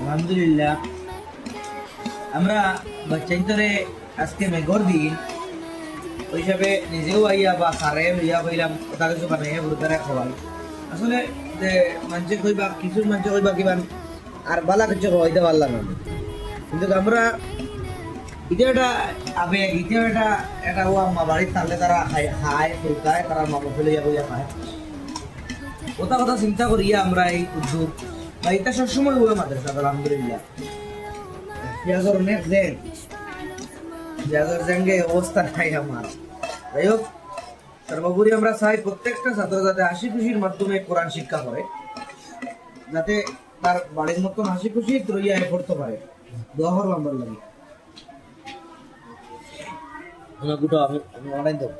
আলহামদুলিল্লাহ আমরা বাচ্চাইন্তরে আজকে মেঘর দিন ওই হিসাবে নিজেও আইয়া বা সারে লইয়া কইলাম কথা কিছু বানাইয়া গুরুতারা খাওয়াই আসলে যে মানুষে কইবা কিছু মানুষে কইবা কিবা আর বালা কিছু খাওয়াইতে পারলাম না কিন্তু আমরা এটা একটা আবেগ এটা এটা ও মা বাড়ির থাকলে তারা খায় ফুলকায় তারা মা বাপে লইয়া বইয়া খায় ওটা কথা চিন্তা করিয়া আমরা এই উদ্যোগ বা এটা সবসময় হুয়ে মাদ্রাসা আলহামদুলিল্লাহ পেঁয়াজের অনেক দেন পেঁয়াজের জেঙ্গে অবস্থা নাই আমার যাই হোক সর্বোপরি আমরা চাই প্রত্যেকটা ছাত্র যাতে হাসি খুশির মাধ্যমে কোরআন শিক্ষা করে যাতে তার বাড়ির মতন হাসি খুশি রইয়া পড়তে পারে দোয়া করবো আমার লাগে দুটো আমি অনেক দেবো